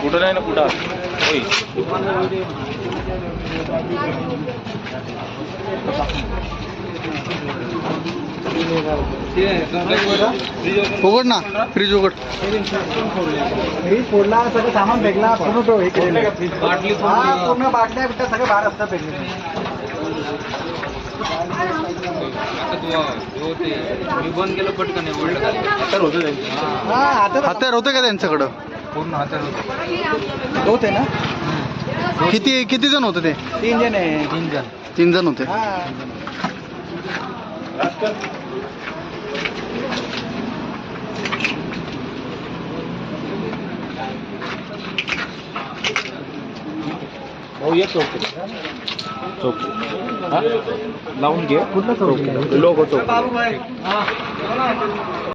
कुठं नाही ना कुठं होय उघड ना फ्रीज उघड. फ्रीज फोडला सगळं सामान फेकला पूर्ण तो हे केलेलं पूर्ण बाटल्या बिटल्या सगळं बाहेर असतं फेकले. मी बंद केलं पटकन हत्यार होते का त्यांच्याकडं? पूर्ण हातात होते ना. किती जण होते ते? 3 जण आहे. 3 जण होते. हो येतो चौक लावून घे. कुठलं चौक? लोक चौक.